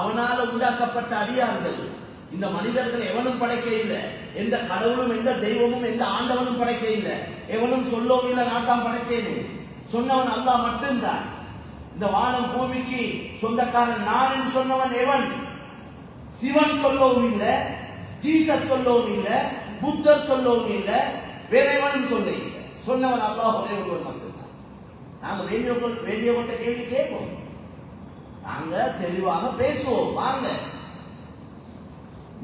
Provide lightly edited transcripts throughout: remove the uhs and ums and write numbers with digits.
அவனால உண்டாக்கப்பட்ட அடியார்கள். இந்த மனிதர்கள் எவனும் படைக்க இல்லை, எந்த கடவுளும் எந்த தெய்வமும் எந்த ஆண்டவனும் படைக்க இல்லை. எவனும் சொல்லவும் இல்லை நான் தான் படைச்சேன்னு சொன்னவன் அல்லாஹ் மட்டும்தான். இந்த வானம் பூமிக்கு சொந்தக்காரன் நான் என்று சொன்னவன் எவன்? சிவன் சொல்லவும் இல்லை, ஜீசஸ் சொல்லவும் இல்லை, புத்தர் சொல்லவும் இல்லை, வேற எவனும் சொல்ல இல்லை. சொன்னவன் அல்லாஹ் ஒரே ஒருவன் மட்டும்தான். நாங்க வேண்டியவட்ட கேள்வி கேட்போம், நாங்க தெளிவாக பேசுவோம். வாங்க,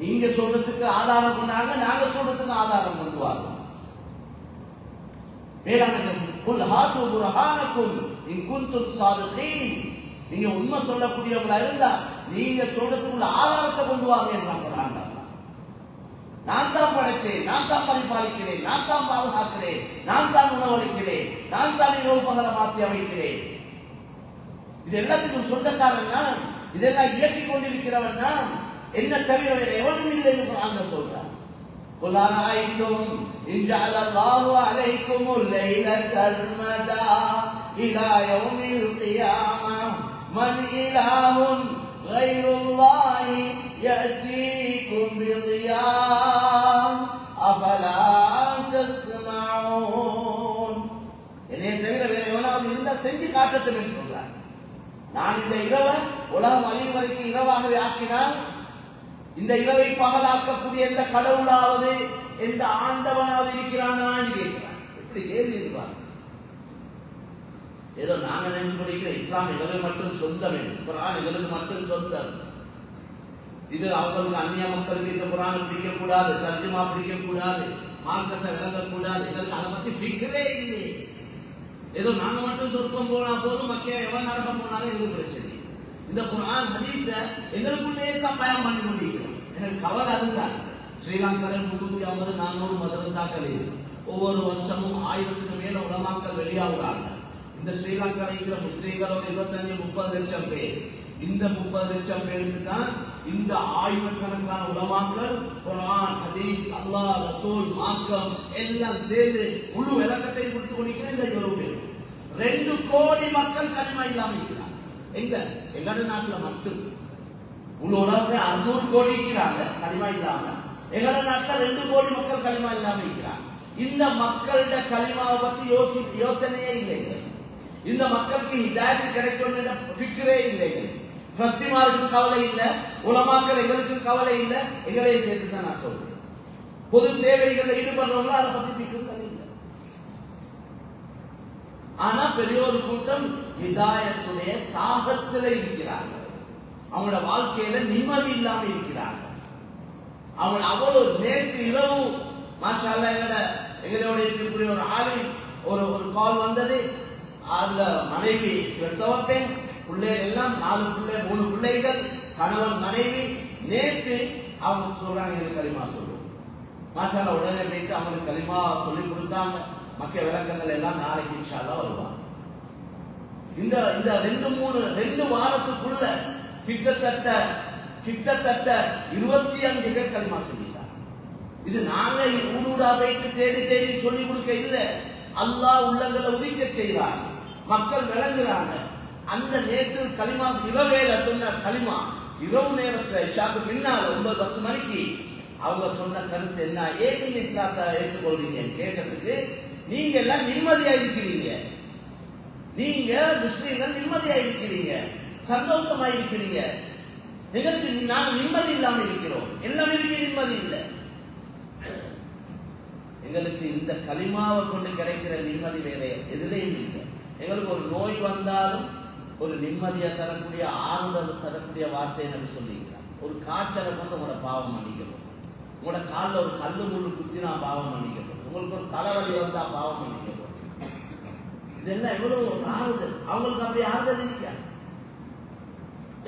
நீங்க சொல்றதுக்கு ஆதாரம் கொண்டாங்க, நாங்க சொல்றதுக்கு ஆதாரம் கொண்டு வாங்க. நீங்க உண்மை சொல்லக்கூடியவங்களா இருந்தா நீங்க சொல்றதுக்குள்ள ஆதாரத்தை கொண்டு வாங்க என்றாங்க. நான் தான் படைச்சேன், நான் தான் பரிபாலிக்கிறேன், நான் தான் பாதுகாக்கிறேன், நான் தான் உணவளிக்கிறேன், நான் தான் இரவு பகல மாற்றி அமைக்கிறேன். இது எல்லாத்துக்கும் சொந்தக்காரன் நான், இதெல்லாம் இயக்கிக் கொண்டிருக்கிறவன் நான், என்ன தவிர வேற எவனும் இல்லை என்று குர்ஆன் சொல்றான். قل أرأيتم إن جعل الله عليكم الليل سرمدا إلى يوم القيامة من إله غير الله يأتيكم بضياء أفلا تسمعون. என்னை தவிர வேற எவனாவது இருந்தா செஞ்சு காட்டட்டும் என்று சொல்றான். நான் இந்த இரவை உலகம் அழியும் வரைக்கும் இரவாகவே ஆக்கினால், இந்த இரவை பகலாக்கக்கூடிய எந்த கடவுளாவது எந்த ஆண்டவனாவது இருக்கிறானா என்று கேட்கிறான். எப்படி கேள்வி இருப்பார்? ஏதோ நாங்க நினைச்சு கொண்டிருக்கிற இஸ்லாம் எங்களுக்கு மட்டும் சொந்தம் என்று, குர்ஆன் எங்களுக்கு மட்டும் சொந்தம். இது அவங்களுக்கு அந்நிய மக்களுக்கு இந்த குர்ஆன் பிடிக்கக்கூடாது, தர்ஜுமா பிடிக்கக்கூடாது, மார்க்கத்தை விளங்கக்கூடாது, எங்களுக்கு அதை பத்தி ஃபிக்ரே இல்லை. ஏதோ நாங்க மட்டும் சொர்க்கம் போனா போதும், மக்கள் எவன் நரகம் போனாலும் எங்களுக்கு பிரச்சனை. இந்த குர்ஆன் ஹதீஸ எங்களுக்குள்ளேயே தான் பயன் பண்ணி கொண்டிருக்கிறோம். எனக்கு கவலை அதுதான். ஸ்ரீலங்காவில் 350-400 மதரசாக்கள் இருக்கு. ஒவ்வொரு வருஷமும் 1000க்கு மேல உலமாக்கள் வெளியாகுறாங்க. இந்த ஸ்ரீலங்காவில் இருக்கிற முஸ்லீம்களோட 25-30 லட்சம் பேர். இந்த 30 லட்சம் பேருக்கு தான் இந்த ஆயிரக்கணக்கான உலமாக்கள் குர்ஆன், ஹதீஸ், அல்லாஹ், ரசூல், மார்க்கம் எல்லாம் சேர்ந்து முழு விளக்கத்தை கொடுத்து கொண்டிருக்கிற இந்த யூரோப் 2 கோடி மக்கள் கலிமா இல்லாம இருக்கிறாங்க. எங்க எங்கட நாட்டுல மட்டும் உள்ள உலகத்துல 600 கோடி இருக்கிறாங்க கலிமா இல்லாம. எங்கட நாட்டுல 2 கோடி மக்கள் கலிமா இல்லாம இருக்கிறாங்க. இந்த மக்களோட கலிமாவை பத்தி யோசனையே இல்லைங்க. இந்த மக்களுக்கு ஹிதாயத் கிடைக்கும் என்ற ஃபிக்ரே இல்லைங்க. ட்ரஸ்டிமாருக்கு கவலை இல்லை, உலமாக்கள் எங்களுக்கு கவலை இல்லை. எங்களையும் சேர்த்து தான் நான் சொல்றேன். பொது சேவைகளில் ஈடுபடுறவங்களா அதை பத்தி ஃபிக்ர் இல்லை. ஆனா பெரிய ஒரு கூட்டம் ஹிதாயத்துடைய தாகத்துல இருக்கிறார்கள். அவங்களோட வாழ்க்கையில நிம்மதி இல்லாம இருக்கிறார்கள். அவங்க அவ்வளவு நேற்று இரவு மாஷா அல்லாஹ் எங்களோட இருக்கக்கூடிய ஒரு ஆலிம் ஒரு கால் வந்தது. அதுல மனைவி கிறிஸ்தவ பெண், பிள்ளைகள் எல்லாம் 4 பிள்ளை 3 பிள்ளைகள், கணவன் மனைவி. நேற்று அவங்க சொல்றாங்க எனக்கு கலிமா சொல்லுவோம். மாஷா அல்லாஹ் உடனே போயிட்டு அவங்களுக்கு கலிமா சொல்லி கொடுத்தாங்க. மக்கள் விளக்கங்கள் எல்லாம் நாளைக்கு இன்ஷா அல்லாஹ் வருவாங்க. இந்த 2 வாரத்துக்குள்ள கிட்டத்தட்ட 25 பேர் கலிமா சொல்லிட்டாங்க. இது நாங்க ஊடா போயிட்டு தேடி தேடி சொல்லி கொடுக்க இல்லை. அல்லாஹ் உள்ளங்களை உதிக்க செய்கிறார், மக்கள் விளங்குறாங்க. அந்த நேற்று கலிமா இரவேல சொன்ன கலிமா இரவு நேரத்துல இஷாக்கு பின்னால் 9-10 மணிக்கு அவங்க சொன்ன கருத்து என்ன? ஏன் நீங்க இஸ்லாத்தை ஏற்றுக்கொள்றீங்க கேட்டதுக்கு, நீங்க எல்லாம் நிம்மதியா இருக்கிறீங்க, நீங்க முஸ்லீம்கள் நிம்மதியா இருக்கிறீங்க, சந்தோஷமா இருக்கிறீங்க, எங்களுக்கு நாங்க நிம்மதி இல்லாம இருக்கிறோம், எல்லாமே நிம்மதி இல்லை. எங்களுக்கு இந்த கலிமாவை கொண்டு கிடைக்கிற நிம்மதி வேற எதுலையும் இல்லை. எங்களுக்கு ஒரு நோய் வந்தாலும் ஒரு நிம்மதியை தரக்கூடிய ஆறுதல் தரக்கூடிய வார்த்தையை நம்ம சொல்லிக்கிறான். ஒரு காய்ச்சலை கொண்டு உங்களோட பாவம் மன்னிக்கப்படும், உங்களோட காலில் ஒரு கல்லு முள்ளு குத்தினா பாவம் மன்னிக்கப்படும், உங்களுக்கு ஒரு தலைவலி வந்தா பாவம் மன்னிக்கப்படும். இதெல்லாம் எவ்வளவு ஆறுதல். அவங்களுக்கு அப்படி ஆறுதல் இருக்கா?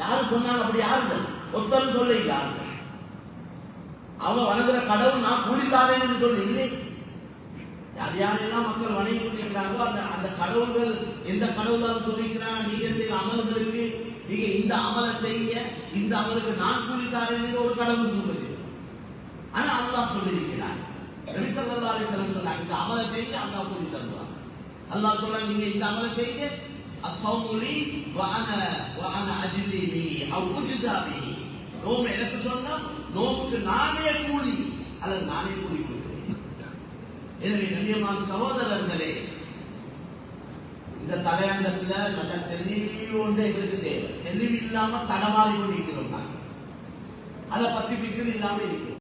யாரு சொன்னாங்க அப்படி ஆறுதல்? ஒருத்தரும் சொல்ல ஆறுதல். அவங்க வணங்குற கடவுள் நான் கூலித்தாரேன்னு சொல்லி இல்லை. யார் யாரெல்லாம் மக்கள் வணங்கி கொண்டிருக்கிறாங்களோ அந்த கடவுள்கள் எந்த கடவுளாவது சொல்லிக்கிறாங்க, நீங்க செய்யற அமல்களுக்கு நீங்க இந்த அமலை செய்ய, இந்த அமலுக்கு நான் கூலித்தாரேன்னு ஒரு கடவுள் சொல்லுது. ஆனா அல்லாஹ் சொல்லியிருக்கிறார், நபி ஸல்லல்லாஹு அலைஹி வஸல்லம் சொன்னாங்க இந்த அமலை செய்ய அல்லாஹ் கூலி தருவார். அல்லாஹ் சொல்றாங்க நீங்க இந்த அமலை செய்ய அஸ்ஸௌமுலி வஅன அஜ்ஸி பிஹி அவ் உஜ்ஸா பிஹி. நோம்பு எனக்கு சொந்தம், நோம்புக்கு நானே கூலி அல்லது நானே கூலி கொடுக்கிறேன். எனவே கண்ணியமான சகோதரர்களே, இந்த தலையங்கத்துல நல்ல தெளிவு ஒன்று எங்களுக்கு தேவை. தெளிவு இல்லாம தடமாறி கொண்டிருக்கிறோம். அதை பத்தி பிக்கிறது இல்லாம இருக்கிறோம்.